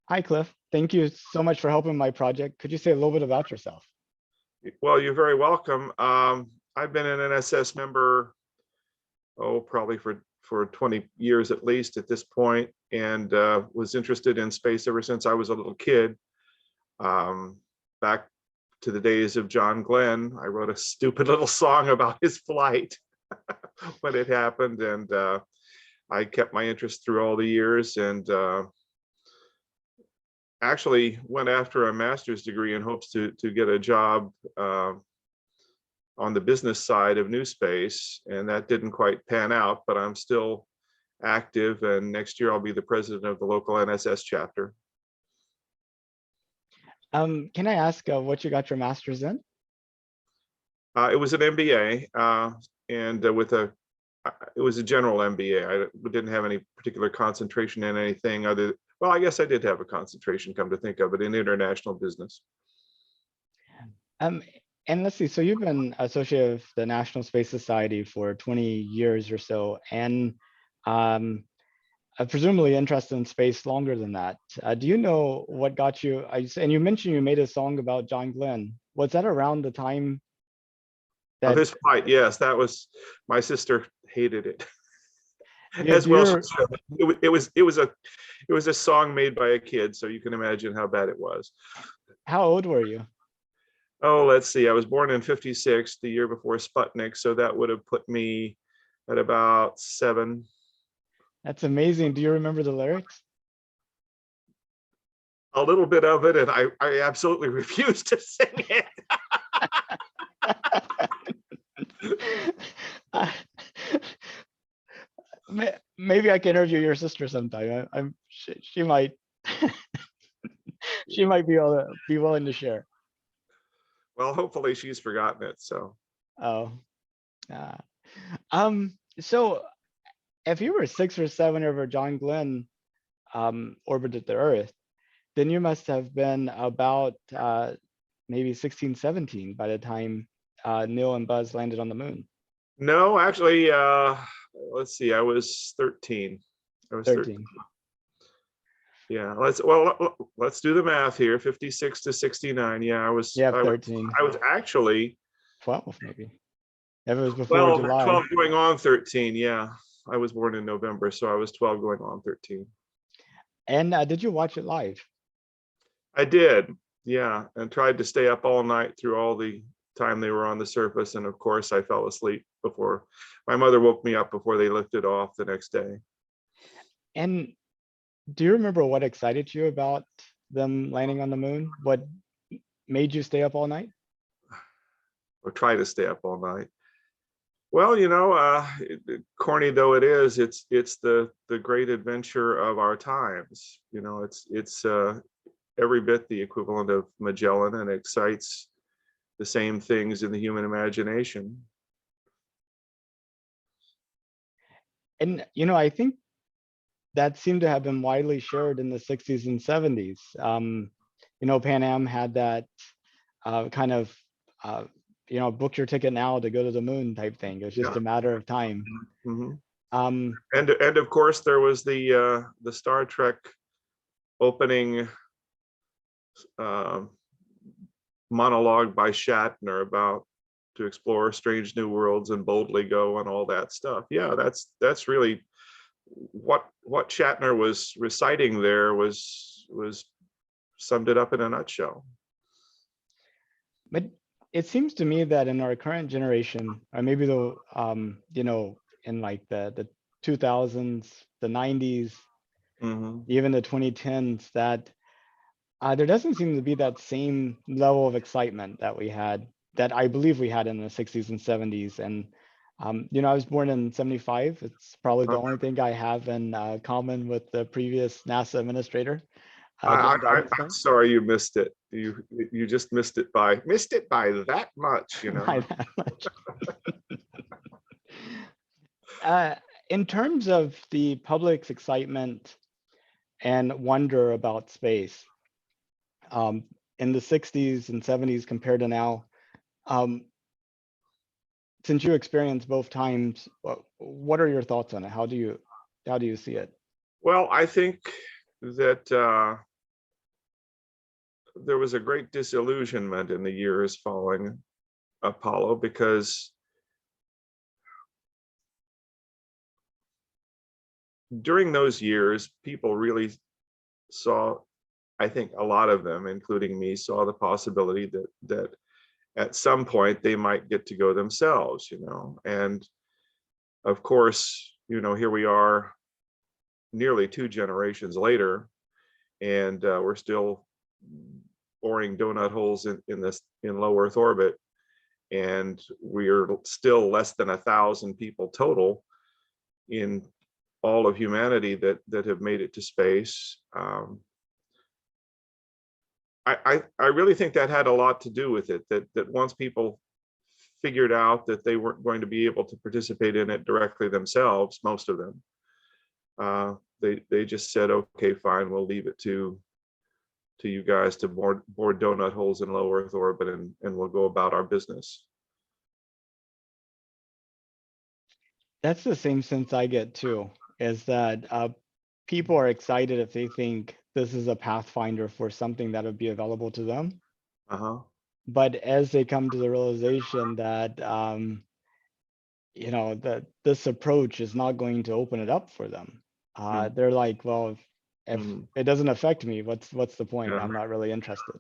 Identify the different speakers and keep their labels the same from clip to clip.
Speaker 1: Hi, Cliff. Thank you so much for helping my project. Could you say a little bit about yourself?
Speaker 2: Well, you're very welcome. I've been an NSS member, probably for 20 years at least at this point, and was interested in space ever since I was a little kid. Back to the days of John Glenn, I wrote a stupid little song about his flight when it happened, and I kept my interest through all the years, and actually went after a master's degree in hopes to get a job on the business side of New Space, and that didn't quite pan out, but I'm still active, and next year I'll be the president of the local NSS chapter.
Speaker 1: Can I ask what you got your master's in?
Speaker 2: It was an MBA, and it was a general MBA. I didn't have any particular concentration in anything other. Well, I guess I did have a concentration, come to think of it, in international business.
Speaker 1: Um, and let's see, so you've been associated with the National Space Society for 20 years or so, and presumably interested in space longer than that. Do you know what got you, and you mentioned you made a song about John Glenn. Was that around the time
Speaker 2: Oh,
Speaker 1: that,
Speaker 2: this fight, yes, that was, my sister hated it.
Speaker 1: yeah,
Speaker 2: As well, it was a song made by a kid, so you can imagine how bad it was.
Speaker 1: how old were you?
Speaker 2: Oh, let's see. I was born in 56, the year before Sputnik, so that would have put me at about 7.
Speaker 1: That's amazing. Do you remember the lyrics?
Speaker 2: A little bit of it, and I absolutely refuse to sing it.
Speaker 1: Uh, Maybe I can interview your sister sometime. She might she might be willing to share.
Speaker 2: Well, hopefully she's forgotten it. So
Speaker 1: Oh, uh, so if you were 6 or 7 over John Glenn orbited the Earth, then you must have been about maybe 16, 17 by the time Neil and Buzz landed on the moon.
Speaker 2: no, actually, let's see. I was 13. I was 13.
Speaker 1: 13.
Speaker 2: Yeah, let's do the math here. 56 to 69. Yeah,
Speaker 1: Yeah, 13.
Speaker 2: I was actually
Speaker 1: 12 maybe. If it was before July.
Speaker 2: 12 going on 13. Yeah, I was born in November, so I was 12 going on 13.
Speaker 1: And did you watch it live?
Speaker 2: I did, yeah, and tried to stay up all night through all the time they were on the surface, and of course I fell asleep before my mother woke me up before they lifted off the next day.
Speaker 1: And do you remember what excited you about them landing on the moon? What made you stay up all night?
Speaker 2: Or try to stay up all night. Well, corny though it is, it's the great adventure of our times. It's every bit the equivalent of Magellan, and excites the same things in the human imagination.
Speaker 1: And I think that seemed to have been widely shared in the 60s and 70s. Pan Am had that kind of book your ticket now to go to the moon type thing. It was just a matter of time.
Speaker 2: Mm-hmm. And of course there was the Star Trek opening monologue by Shatner about to explore strange new worlds and boldly go and all that stuff. Yeah, that's really what Shatner was reciting there was summed it up in a nutshell.
Speaker 1: But it seems to me that in our current generation, or maybe in like the 2000s, the 90s, even the 2010s, that there doesn't seem to be that same level of excitement that I believe we had in the 60s and 70s. And I was born in 75. It's probably the only thing I have in common with the previous NASA administrator.
Speaker 2: I'm sorry you missed it. You just missed it by that much,
Speaker 1: By that much. In terms of the public's excitement and wonder about space, in the 60s and 70s compared to now, since you experienced both times, what are your thoughts on it? How do you see it?
Speaker 2: Well, I think that a great disillusionment in the years following Apollo, because during those years, people really saw, I think a lot of them, including me, saw the possibility that at some point they might get to go themselves, and of course, here we are nearly 2 generations later, and we're still boring donut holes in low Earth orbit, and we're still less than 1,000 people total in all of humanity that have made it to space. I really think that had a lot to do with it, that once people figured out that they weren't going to be able to participate in it directly themselves, most of them, they just said, okay, fine, we'll leave it to you guys to board donut holes in low Earth orbit, and we'll go about our business.
Speaker 1: That's the same sense I get too, is that people are excited if they think this is a pathfinder for something that would be available to them. But as they come to the realization that, that this approach is not going to open it up for them, they're like, well, if it doesn't affect me, what's the point?
Speaker 2: Yeah.
Speaker 1: I'm not really interested.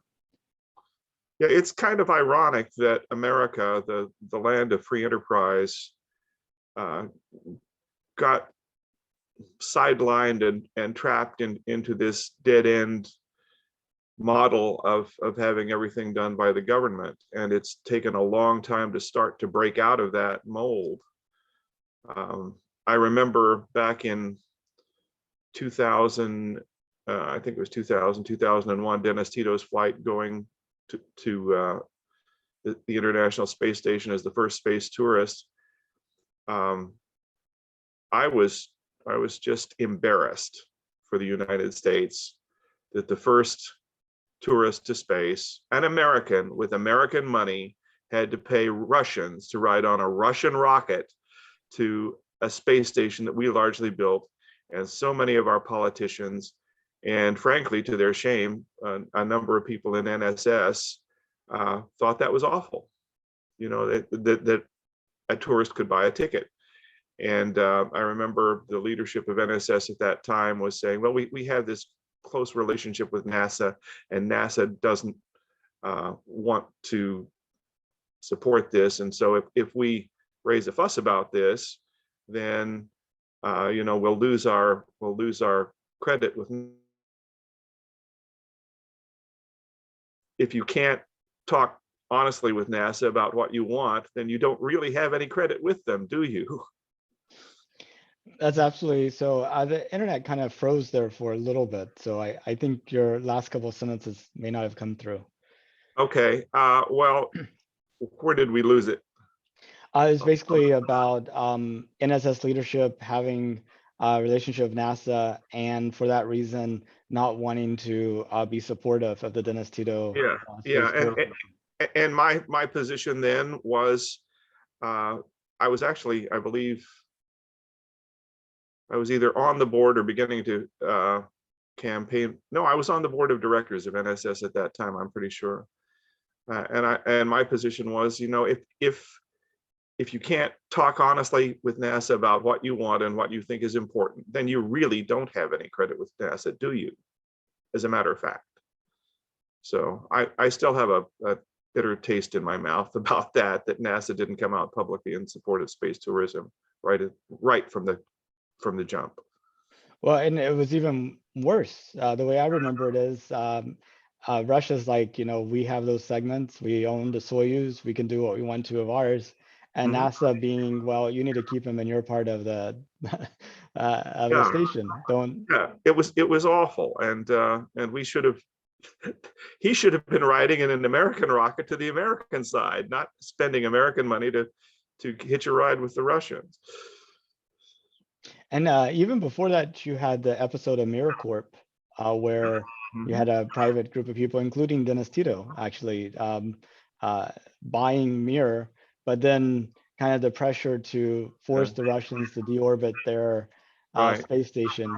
Speaker 2: Yeah, it's kind of ironic that America, the land of free enterprise, got sidelined and trapped into this dead end model of having everything done by the government, and it's taken a long time to start to break out of that mold. I remember back in 2000, I think it was 2001, Dennis Tito's flight going to the International Space Station as the first space tourist. I was just embarrassed for the United States that the first tourist to space, an American with American money, had to pay Russians to ride on a Russian rocket to a space station that we largely built. And so many of our politicians, and frankly, to their shame, a number of people in NSS thought that was awful, that a tourist could buy a ticket. And I remember the leadership of NSS at that time was saying, well, we have this close relationship with NASA, and NASA doesn't want to support this. And so if we raise a fuss about this, then we'll lose our credit with. If you can't talk honestly with NASA about what you want, then you don't really have any credit with them, do you?
Speaker 1: That's absolutely so. The internet kind of froze there for a little bit, so I think your last couple of sentences may not have come through.
Speaker 2: Okay. Well, where did we lose it?
Speaker 1: It's basically about NSS leadership having a relationship with NASA, and for that reason, not wanting to be supportive of the Dennis Tito.
Speaker 2: And my position then was, I was actually, I believe, I was either on the board or beginning to campaign. No, I was on the board of directors of NSS at that time, I'm pretty sure. And my position was, if you can't talk honestly with NASA about what you want and what you think is important, then you really don't have any credit with NASA, do you? As a matter of fact. So I still have a bitter taste in my mouth about that NASA didn't come out publicly in support of space tourism right from the jump.
Speaker 1: Well, and it was even worse. The way I remember it is, Russia's like, we have those segments, we own the Soyuz, we can do what we want to of ours. And NASA being, well, you need to keep them in your part of the the station.
Speaker 2: It was awful, and we should have. He should have been riding in an American rocket to the American side, not spending American money to hitch a ride with the Russians.
Speaker 1: And even before that, you had the episode of MirrorCorp, where you had a private group of people, including Dennis Tito, actually buying Mir, but then kind of the pressure to force the Russians to deorbit their space station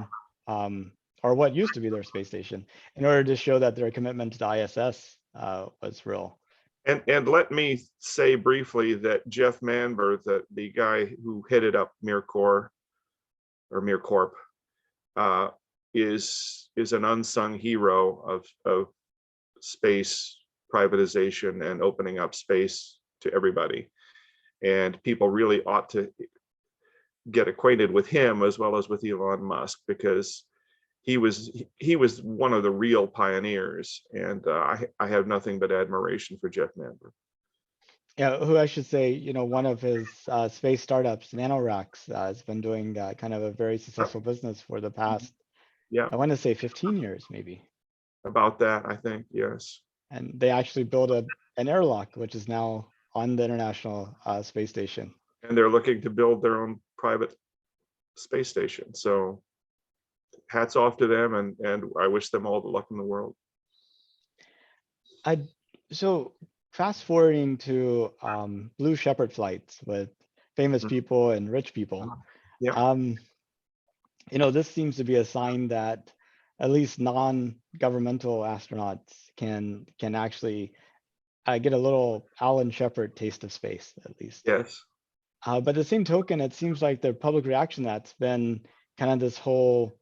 Speaker 1: or what used to be their space station, in order to show that their commitment to the ISS was real.
Speaker 2: And let me say briefly that Jeff Manber, the guy who headed up MirCorp or MirCorp, is an unsung hero of space privatization and opening up space to everybody. And people really ought to get acquainted with him as well as with Elon Musk, because he was one of the real pioneers, and I have nothing but admiration for Jeff Manber.
Speaker 1: Yeah, who I should say, you know, one of his space startups, NanoRacks, has been doing kind of a very successful business for the past,
Speaker 2: Yeah,
Speaker 1: I want to say 15 years, maybe.
Speaker 2: about that, I think, yes.
Speaker 1: And they actually built an airlock, which is now on the International Space Station.
Speaker 2: And they're looking to build their own private space station. So hats off to them, and I wish them all the luck in the world.
Speaker 1: So fast forwarding to Blue Shepard flights with famous people and rich people.
Speaker 2: Yeah.
Speaker 1: You know, this seems to be a sign that at least non-governmental astronauts can actually get a little Alan Shepard taste of space, at least.
Speaker 2: Yes.
Speaker 1: But the same token, it seems like the public reaction that's been kind of this whole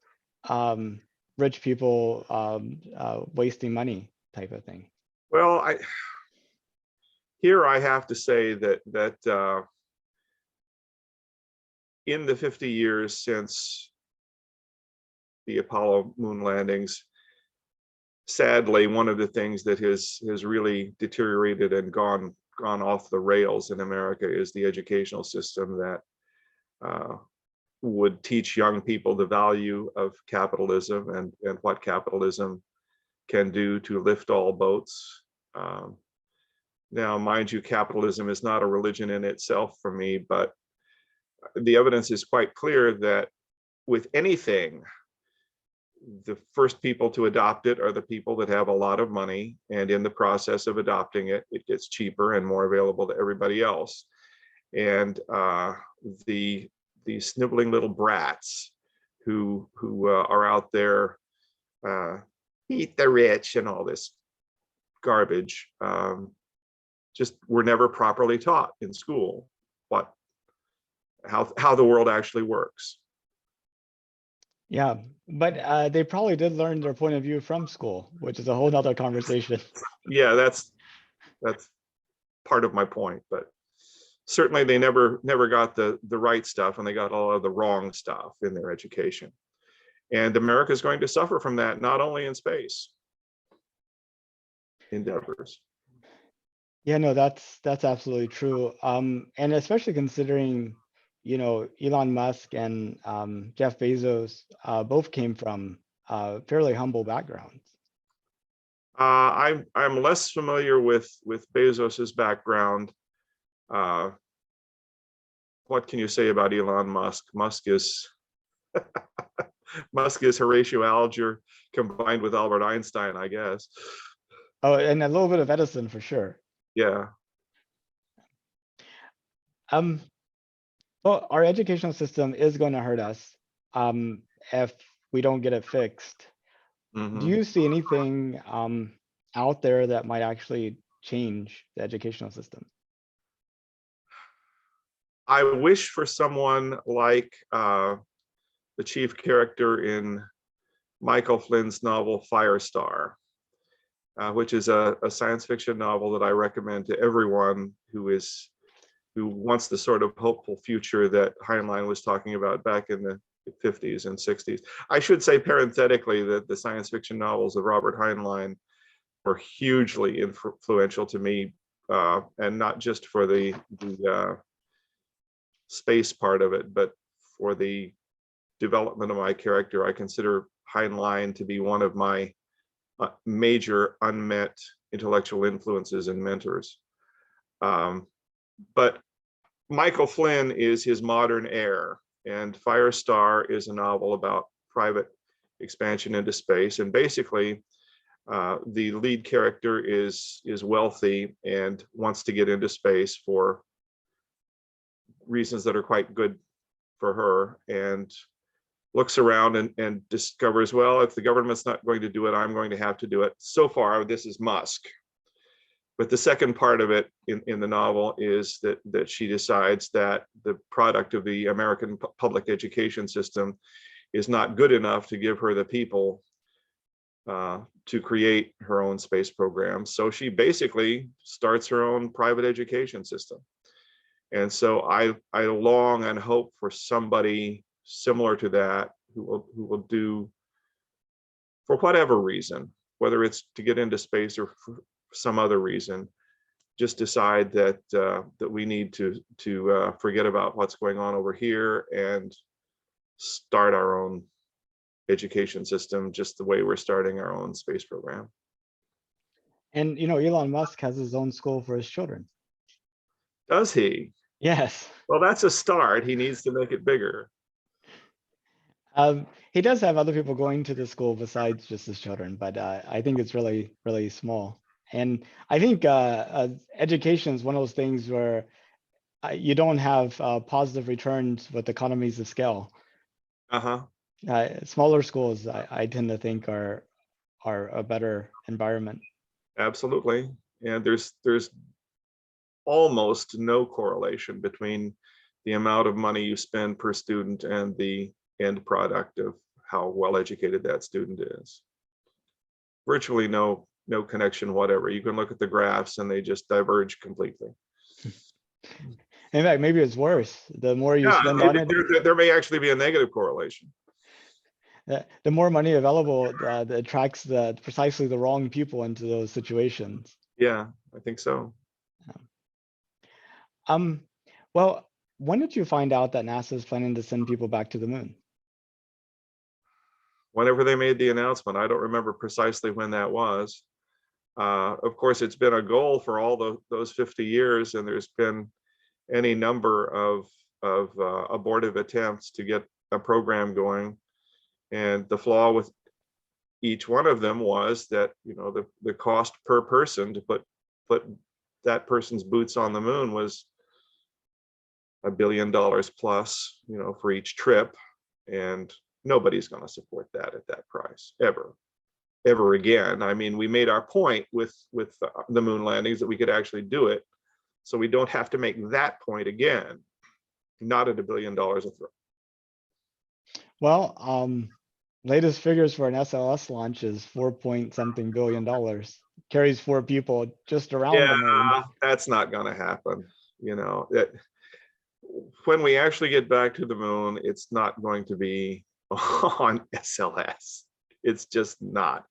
Speaker 1: rich people wasting money type of thing.
Speaker 2: Well, I have to say that in the 50 years since the Apollo moon landings, sadly, one of the things that has really deteriorated and gone off the rails in America is the educational system that would teach young people the value of capitalism and what capitalism can do to lift all boats. Now, mind you, capitalism is not a religion in itself for me, but the evidence is quite clear that with anything, the first people to adopt it are the people that have a lot of money, and in the process of adopting it, it gets cheaper and more available to everybody else. And the sniveling little brats who are out there, eat the rich and all this garbage, just were never properly taught in school how the world actually works.
Speaker 1: Yeah, but they probably did learn their point of view from school, which is a whole nother conversation.
Speaker 2: Yeah, that's part of my point, but certainly they never got the right stuff, and they got all of the wrong stuff in their education. And America is going to suffer from that, not only in space endeavors.
Speaker 1: Yeah, no, that's absolutely true. And especially considering, you know, Elon Musk and Jeff Bezos both came from fairly humble backgrounds.
Speaker 2: I'm less familiar with Bezos's background. What can you say about Elon Musk? Musk is Horatio Alger combined with Albert Einstein, I guess.
Speaker 1: Oh, and a little bit of Edison for sure.
Speaker 2: Yeah.
Speaker 1: Well, our educational system is going to hurt us if we don't get it fixed.
Speaker 2: Mm-hmm.
Speaker 1: Do you see anything out there that might actually change the educational system?
Speaker 2: I wish for someone like the chief character in Michael Flynn's novel Firestar, which is a science fiction novel that I recommend to everyone who wants the sort of hopeful future that Heinlein was talking about back in the 50s and 60s. I should say parenthetically that the science fiction novels of Robert Heinlein were hugely influential to me, and not just for the space part of it, but for the development of my character. I consider Heinlein to be one of my major unmet intellectual influences and mentors. But Michael Flynn is his modern heir, and Firestar is a novel about private expansion into space. And basically, the lead character is wealthy and wants to get into space for reasons that are quite good for her, and looks around and discovers, well, if the government's not going to do it, I'm going to have to do it. So far, this is Musk. But the second part of it in the novel is that she decides that the product of the American public education system is not good enough to give her the people to create her own space program. So she basically starts her own private education system. And so I long and hope for somebody similar to that who will do, for whatever reason, whether it's to get into space or for some other reason, just decide that that we need to forget about what's going on over here and start our own education system, just the way we're starting our own space program.
Speaker 1: And Elon Musk has his own school for his children.
Speaker 2: Does he?
Speaker 1: Yes.
Speaker 2: Well, that's a start. He needs to make it bigger.
Speaker 1: He does have other people going to the school besides just his children, but I think it's really, really small. And I think education is one of those things where you don't have positive returns with economies of scale. Smaller schools, I tend to think are a better environment.
Speaker 2: Absolutely. And there's almost no correlation between the amount of money you spend per student and the end product of how well educated that student is. Virtually no connection whatever. You can look at the graphs and they just diverge completely.
Speaker 1: In fact, maybe it's worse. The more you spend on it,
Speaker 2: there may actually be a negative correlation.
Speaker 1: The more money available that attracts precisely the wrong people into those situations.
Speaker 2: Yeah, I think so.
Speaker 1: Well, when did you find out that NASA is planning to send people back to the moon?
Speaker 2: Whenever they made the announcement. I don't remember precisely when that was. Of course, it's been a goal for all those 50 years, and there's been any number of abortive attempts to get a program going. And the flaw with each one of them was that the cost per person to put that person's boots on the moon was $1 billion plus, for each trip, and nobody's going to support that at that price ever again. I mean, we made our point with the moon landings that we could actually do it, so we don't have to make that point again. Not at $1 billion a throw.
Speaker 1: Well, latest figures for an SLS launch is 4-point-something billion. Carries 4 people just around the moon.
Speaker 2: That's not going to happen. When we actually get back to the moon, it's not going to be on SLS. It's just not.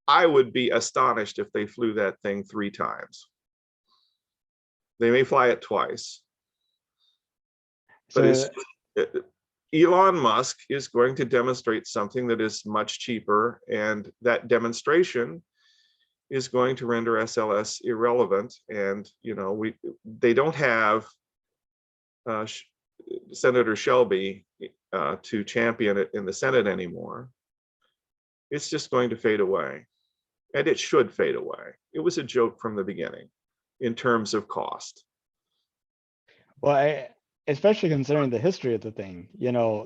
Speaker 2: I would be astonished if they flew that thing 3 times. They may fly it twice. But Elon Musk is going to demonstrate something that is much cheaper, and that demonstration is going to render SLS irrelevant. And they don't have Senator Shelby to champion it in the Senate anymore. It's just going to fade away, and it should fade away. It was a joke from the beginning in terms of cost.
Speaker 1: Well, especially considering the history of the thing,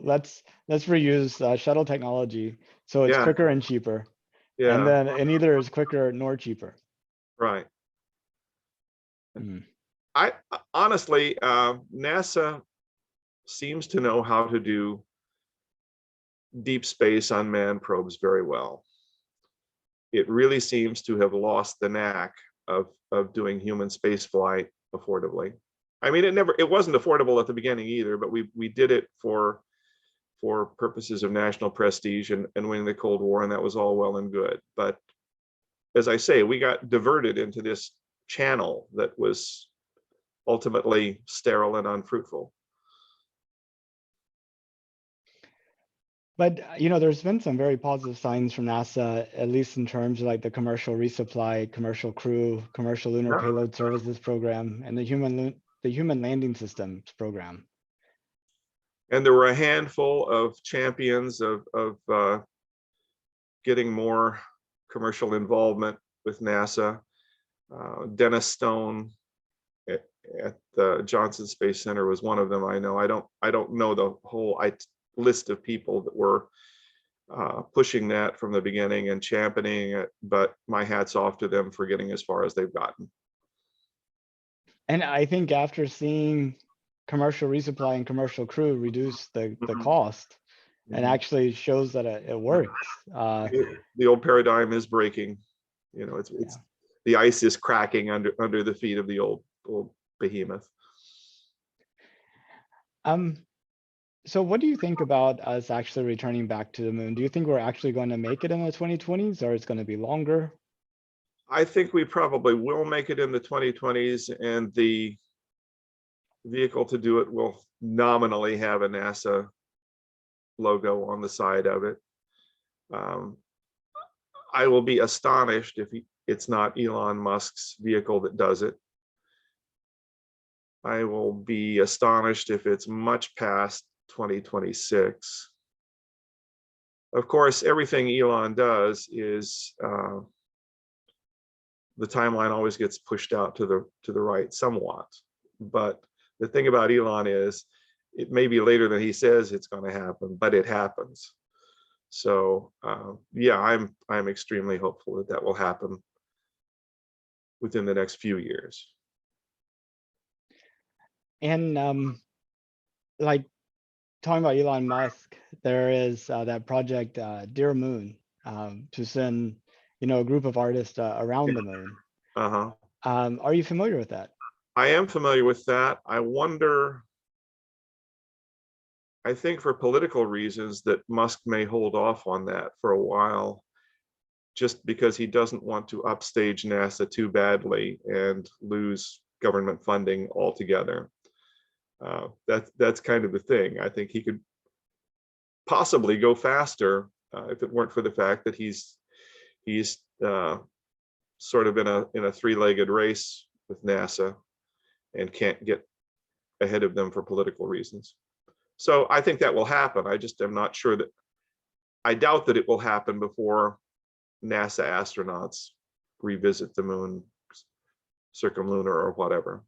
Speaker 1: let's reuse shuttle technology, so it's quicker and cheaper. Yeah. And then it neither is quicker nor cheaper.
Speaker 2: Right. I honestly, NASA seems to know how to do deep space unmanned probes very well. It really seems to have lost the knack of doing human space flight affordably. I mean, it wasn't affordable at the beginning either, but we did it for purposes of national prestige and winning the Cold War, and that was all well and good. But as I say, we got diverted into this channel that was ultimately sterile and unfruitful.
Speaker 1: But there's been some very positive signs from NASA, at least in terms of like the commercial resupply, commercial crew, commercial lunar payload services program, and the human landing systems program.
Speaker 2: And there were a handful of champions of getting more commercial involvement with NASA. Dennis Stone at the Johnson Space Center was one of them. I know. I don't know the whole list of people that were pushing that from the beginning and championing it, but my hat's off to them for getting as far as they've gotten.
Speaker 1: And I think after seeing commercial resupply and commercial crew reduce the cost, and actually shows that it works.
Speaker 2: The old paradigm is breaking. You know, it's the ice is cracking under the feet of the old behemoth.
Speaker 1: So what do you think about us actually returning back to the moon? Do you think we're actually going to make it in the 2020s, or it's going to be longer?
Speaker 2: I think we probably will make it in the 2020s, and the vehicle to do it will nominally have a NASA logo on the side of it. I will be astonished if it's not Elon Musk's vehicle that does it. I will be astonished if it's much past 2026. Of course, everything Elon does is the timeline always gets pushed out to the right somewhat. But the thing about Elon is it may be later than he says it's going to happen, but it happens. So yeah, I'm extremely hopeful that will happen within the next few years.
Speaker 1: And like talking about Elon Musk, there is that project Dear Moon, to send a group of artists around the moon. Are you familiar with that?
Speaker 2: I am familiar with that. I wonder, I think for political reasons that Musk may hold off on that for a while, just because he doesn't want to upstage NASA too badly and lose government funding altogether. That's kind of the thing. I think he could possibly go faster if it weren't for the fact that he's sort of in a three-legged race with NASA and can't get ahead of them for political reasons. So I think that will happen. I just am not sure that, I doubt that it will happen before NASA astronauts revisit the moon, circumlunar or whatever.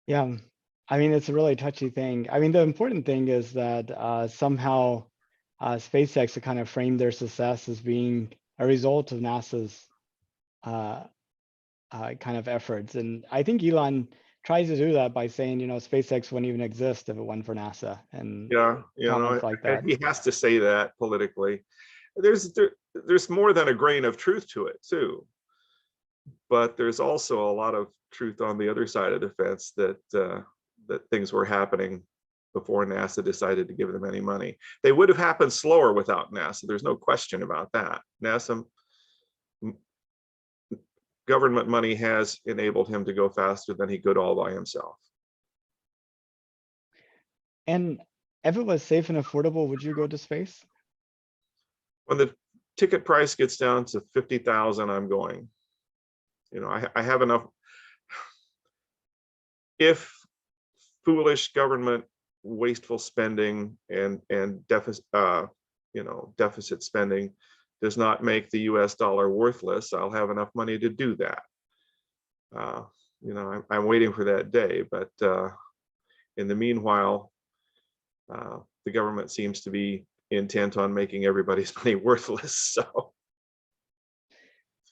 Speaker 1: Yeah, I mean, it's a really touchy thing. I mean, the important thing is that somehow SpaceX have kind of framed their success as being a result of NASA's kind of efforts. And I think Elon tries to do that by saying, SpaceX wouldn't even exist if it weren't for NASA. And
Speaker 2: yeah,
Speaker 1: like that.
Speaker 2: He has to say that politically. There's more than a grain of truth to it too. But there's also a lot of truth on the other side of the fence that that things were happening before NASA decided to give them any money. They would have happened slower without NASA. There's no question about that. NASA government money has enabled him to go faster than he could all by himself.
Speaker 1: And if it was safe and affordable, would you go to space?
Speaker 2: When the ticket price gets down to 50,000, I'm going. I have enough. If foolish government wasteful spending and deficit deficit spending does not make the US dollar worthless, I'll have enough money to do that. I'm waiting for that day, but in the meanwhile, the government seems to be intent on making everybody's money worthless. So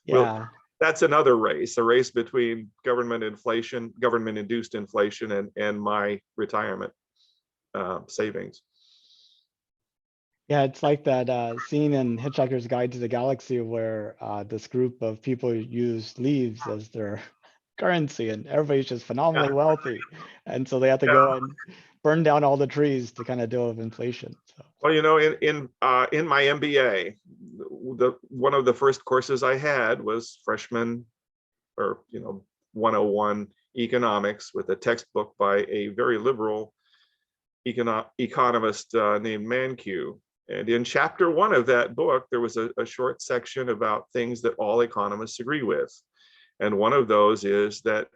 Speaker 1: yeah,
Speaker 2: that's another race, a race between government inflation, government-induced inflation, and my retirement savings.
Speaker 1: Yeah, it's like that scene in Hitchhiker's Guide to the Galaxy where this group of people use leaves as their currency, and everybody's just phenomenally wealthy, and so they have to go and burn down all the trees to kind of deal with inflation. So.
Speaker 2: Well, in my MBA, one of the first courses I had was freshman, or 101 economics, with a textbook by a very liberal economist named Mankiw. And in chapter 1 of that book, there was a short section about things that all economists agree with. And one of those is that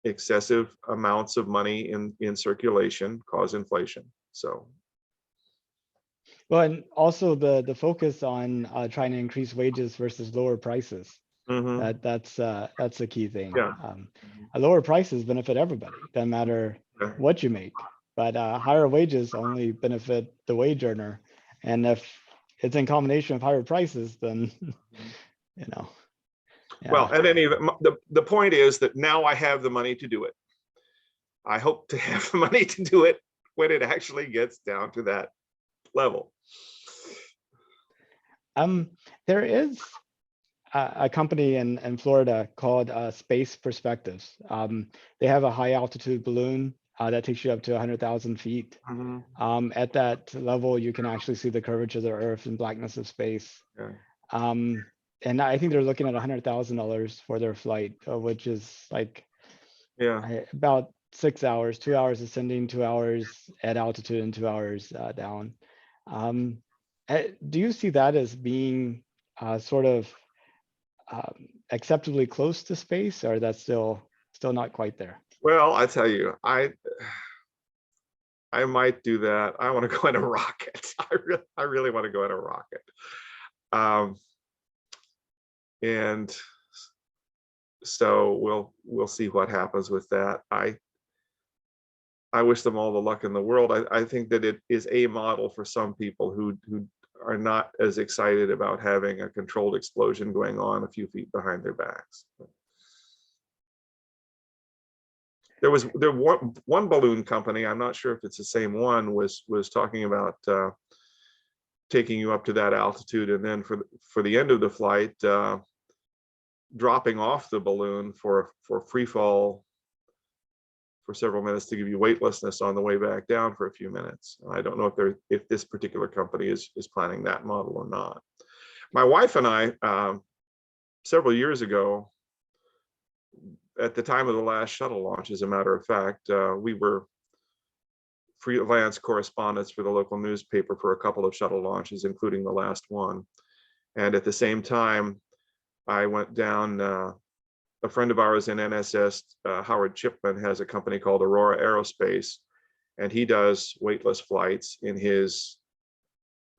Speaker 2: excessive amounts of money in circulation cause inflation. So.
Speaker 1: Well, and also the focus on trying to increase wages versus lower prices.
Speaker 2: Mhm.
Speaker 1: That's the key thing.
Speaker 2: Yeah.
Speaker 1: Lower prices benefit everybody, doesn't matter
Speaker 2: Yeah.
Speaker 1: what you make, but higher wages only benefit the wage earner. And if it's in combination with higher prices, then you know,
Speaker 2: Well,
Speaker 1: yeah.
Speaker 2: at any event, the point is that now I have the money to do it. I hope to have the money to do it when it actually gets down to that level.
Speaker 1: There is a company in Florida called Space Perspectives. They have a high altitude balloon that takes you up to 100,000 feet.
Speaker 2: Mhm.
Speaker 1: At that level, you can actually see the curvature of the Earth and blackness of space.
Speaker 2: Yeah.
Speaker 1: And I think they're looking at $100,000 for their flight, which is like
Speaker 2: Yeah.
Speaker 1: about 6 hours, 2 hours ascending, 2 hours at altitude, and 2 hours down. Do you see that as being sort of acceptably close to space, or that's still not quite there?
Speaker 2: Well, I tell you, I might do that. I want to go in a rocket. I really want to go in a rocket. And so we'll see what happens with that. I wish them all the luck in the world. I think that it is a model for some people who are not as excited about having a controlled explosion going on a few feet behind their backs. There was one balloon company, I'm not sure if it's the same one, was talking about taking you up to that altitude, and then for the end of the flight, dropping off the balloon for free fall for several minutes to give you weightlessness on the way back down for a few minutes. I don't know if this particular company is planning that model or not. My wife and I, several years ago, at the time of the last shuttle launch, as a matter of fact, we were freelance correspondents for the local newspaper for a couple of shuttle launches, including the last one. And at the same time, I went down, a friend of ours in NSS, Howard Chipman, has a company called Aurora Aerospace, and he does weightless flights in his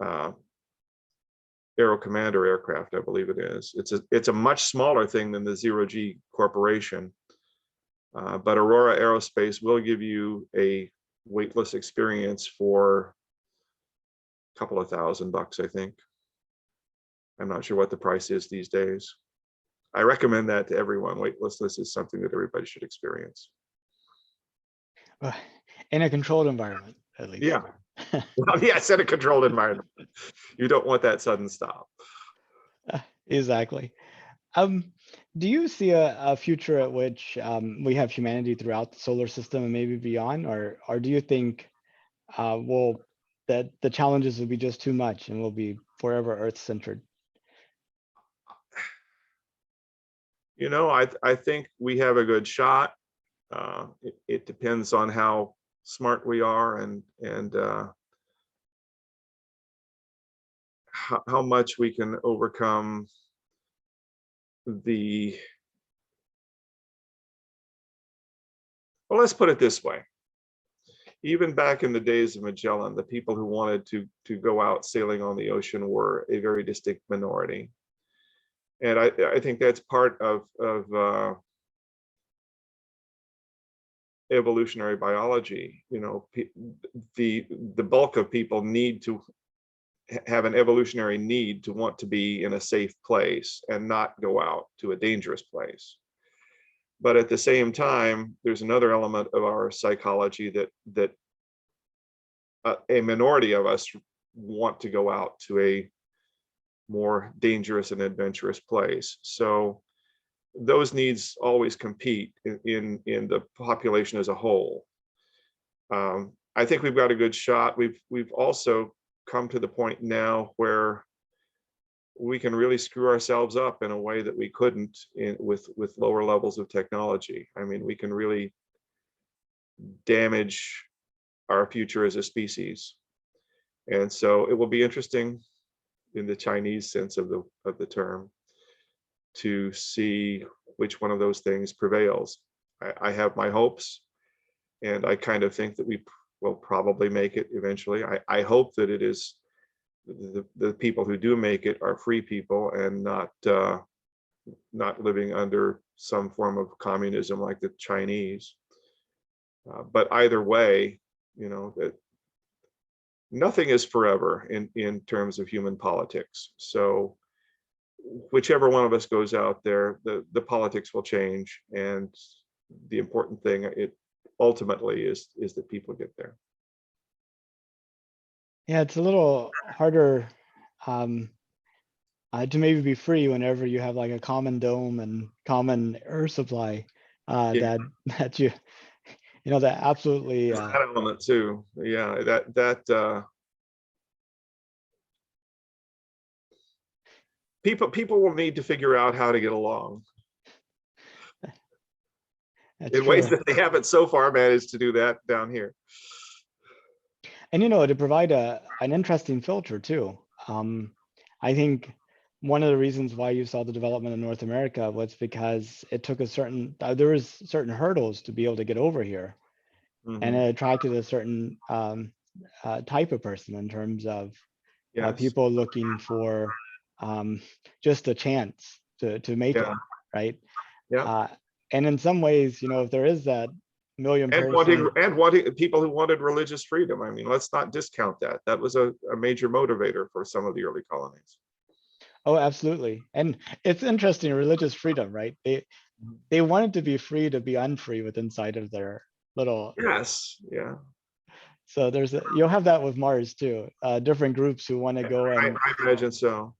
Speaker 2: Aero Commander aircraft, I believe it is. It's a much smaller thing than the Zero G Corporation, but Aurora Aerospace will give you a weightless experience for a couple of $1,000, I think. I'm not sure what the price is these days. I recommend that to everyone. Weightlessness is something that everybody should experience.
Speaker 1: In a controlled environment, at least.
Speaker 2: Yeah. Well, yes, in a controlled environment. You don't want that sudden stop.
Speaker 1: Exactly. Do you see a future at which we have humanity throughout the solar system and maybe beyond, or do you think that the challenges will be just too much and we'll be forever Earth-centered?
Speaker 2: You know, I think we have a good shot. It depends on how smart we are and how much we can overcome well, let's put it this way. Even back in the days of Magellan, the people who wanted to go out sailing on the ocean were a very distinct minority. And I think that's part of evolutionary biology. You know, the bulk of people need to have an evolutionary need to want to be in a safe place and not go out to a dangerous place. But at the same time, there's another element of our psychology that a minority of us want to go out to a more dangerous and adventurous place. So those needs always compete in the population as a whole. I think we've got a good shot. We've also come to the point now where we can really screw ourselves up in a way that we couldn't with lower levels of technology. I mean, we can really damage our future as a species. And so it will be interesting, in the Chinese sense of the term, to see which one of those things prevails. I have my hopes, and I kind of think that we will probably make it eventually. I hope that it is the people who do make it are free people and not not living under some form of communism like the Chinese. But either way, you know, that nothing is forever in terms of human politics. So whichever one of us goes out there, the politics will change, and the important thing it ultimately is that people get there.
Speaker 1: Yeah, it's a little harder to maybe be free whenever you have like a common dome and common air supply
Speaker 2: Yeah.
Speaker 1: that you know that absolutely
Speaker 2: There's that element too. Yeah, that people will need to figure out how to get along
Speaker 1: that's
Speaker 2: in ways
Speaker 1: true.
Speaker 2: that they haven't so far managed to do that down here.
Speaker 1: And you know, to provide an interesting filter too. I think one of the reasons why you saw the development in North America was because it took a certain there was certain hurdles to be able to get over here, and it attracted a certain type of person in terms of
Speaker 2: Yes.
Speaker 1: people looking for just a chance to make it, right?
Speaker 2: Yeah.
Speaker 1: And in some ways, you know, if there is that million
Speaker 2: And
Speaker 1: person,
Speaker 2: wanting people who wanted religious freedom. I mean, let's not discount that. That was a major motivator for some of the early colonies.
Speaker 1: oh, absolutely. And it's interesting, religious freedom, right? They wanted to be free to be unfree with inside of their little.
Speaker 2: Yes. Yeah.
Speaker 1: So you'll have that with Mars too. Different groups who want to go
Speaker 2: I
Speaker 1: and
Speaker 2: imagine so.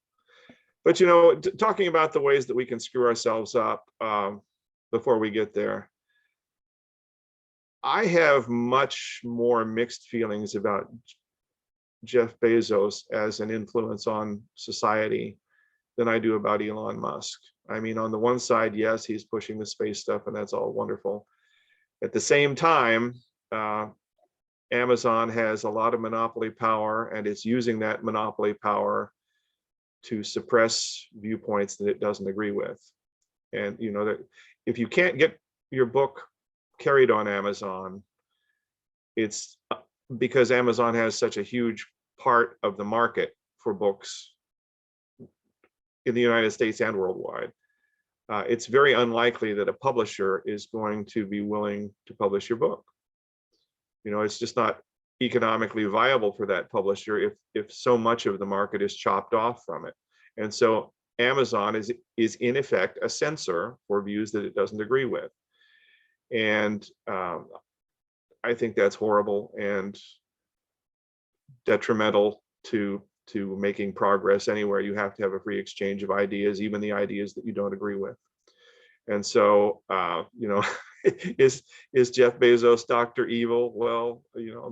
Speaker 2: But you know, talking about the ways that we can screw ourselves up before we get there, I have much more mixed feelings about Jeff Bezos as an influence on society than I do about Elon Musk. I mean, on the one side, yes, he's pushing the space stuff, and that's all wonderful. At the same time, Amazon has a lot of monopoly power, and it's using that monopoly power to suppress viewpoints that it doesn't agree with. And you know that if you can't get your book carried on Amazon, it's because Amazon has such a huge part of the market for books in the United States and worldwide. It's very unlikely that a publisher is going to be willing to publish your book. You know, it's just not economically viable for that publisher if so much of the market is chopped off from it. And so Amazon is in effect a censor for views that it doesn't agree with. And I think that's horrible and detrimental to making progress anywhere. You have to have a free exchange of ideas, even the ideas that you don't agree with. And so, you know, is Jeff Bezos Dr. Evil? Well, you know,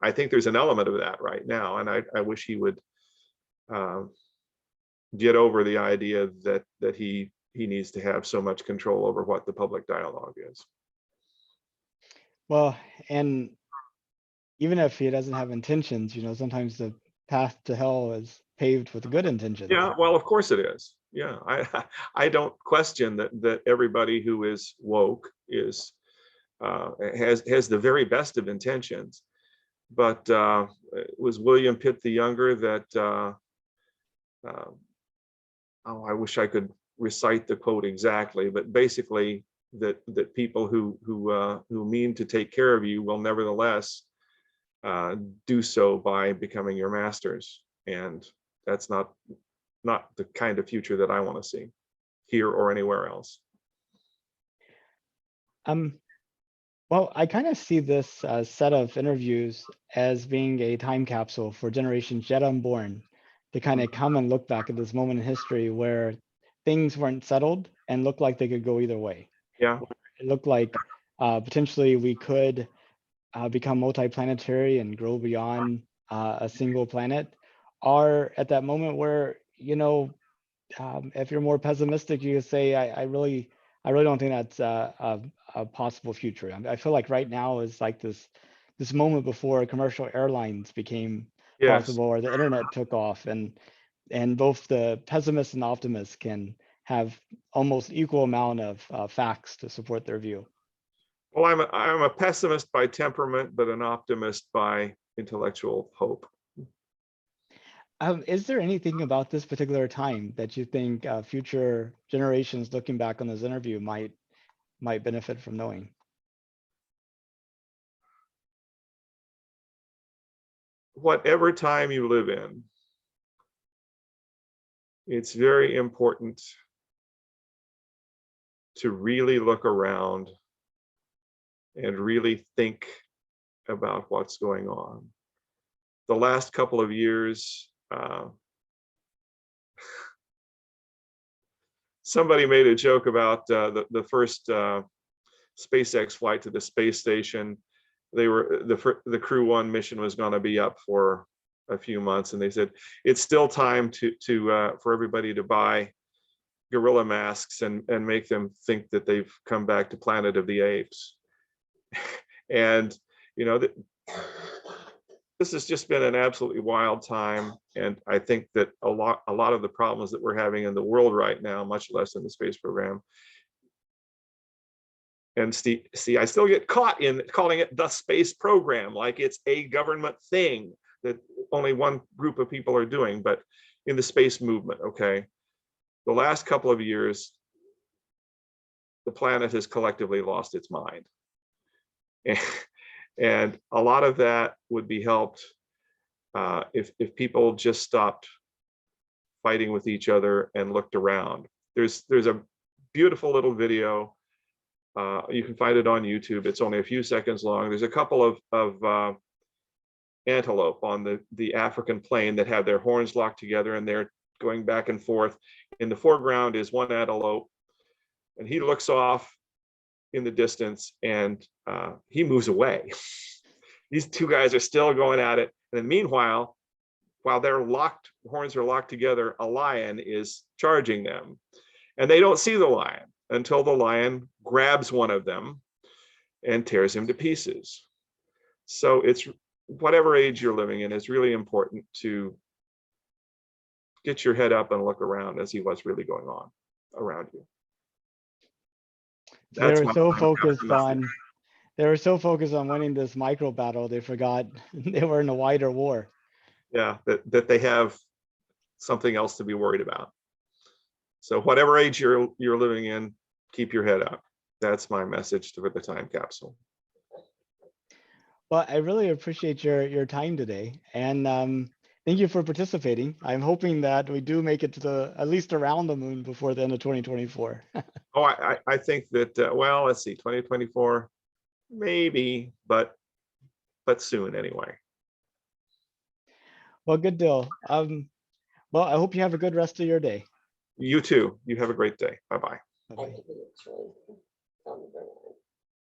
Speaker 2: I think there's an element of that right now, and I wish he would get over the idea that he needs to have so much control over what the public dialogue is.
Speaker 1: well, and even if he doesn't have intentions, you know, sometimes the path to hell is paved with good intentions.
Speaker 2: Yeah, well, of course it is. Yeah, I don't question that everybody who is woke is has the very best of intentions. But it was William Pitt the Younger that oh, I wish I could recite the quote exactly, but basically that people who mean to take care of you will nevertheless do so by becoming your masters, and that's not the kind of future that I want to see here or anywhere else.
Speaker 1: Well, I kind of see this set of interviews as being a time capsule for generations yet unborn to kind of come and look back at this moment in history where things weren't settled and looked like they could go either way.
Speaker 2: Yeah.
Speaker 1: It looked like potentially we could become multiplanetary and grow beyond a single planet, or at that moment where, you know, if you're more pessimistic, you say, I really don't think that's a possible future. I feel like right now is like this moment before commercial airlines became possible, or the internet took off, and both the pessimists and optimists can have almost equal amount of facts to support their view.
Speaker 2: Well, I'm a pessimist by temperament, but an optimist by intellectual hope.
Speaker 1: Is there anything about this particular time that you think future generations looking back on this interview might benefit from knowing?
Speaker 2: Whatever time you live in, it's very important to really look around and really think about what's going on. The last couple of years, somebody made a joke about the first SpaceX flight to the space station. They were the Crew 1 mission was going to be up for a few months, and they said it's still time for everybody to buy gorilla masks and make them think that they've come back to Planet of the Apes. And you know, this has just been an absolutely wild time, and I think that a lot of the problems that we're having in the world right now, much less in the space program. And see, I still get caught in calling it the space program, like it's a government thing that only one group of people are doing. But in the space movement, okay, the last couple of years, the planet has collectively lost its mind. And a lot of that would be helped if people just stopped fighting with each other and looked around. There's a beautiful little video. You can find it on YouTube. It's only a few seconds long. There's a couple of antelope on the African plain that have their horns locked together, and they're going back and forth. In the foreground is one antelope, and he looks off in the distance, and he moves away. These two guys are still going at it. And then meanwhile, while their horns are locked together, a lion is charging them. And they don't see the lion until the lion grabs one of them and tears him to pieces. So it's whatever age you're living in, it's really important to get your head up and look around and see what's really going on around you.
Speaker 1: They were so focused on winning this micro battle, they forgot they were in a wider war.
Speaker 2: Yeah, that they have something else to be worried about. So whatever age you're living in, keep your head up. That's my message for the time capsule.
Speaker 1: Well, I really appreciate your time today, and thank you for participating. I'm hoping that we do make it to at least around the moon before the end of 2024.
Speaker 2: Oh, I think that, well, let's see, 2024, maybe, but soon anyway.
Speaker 1: Well, good deal. Well, I hope you have a good rest of your day.
Speaker 2: You too. You have a great day. Bye-bye.
Speaker 1: Bye-bye.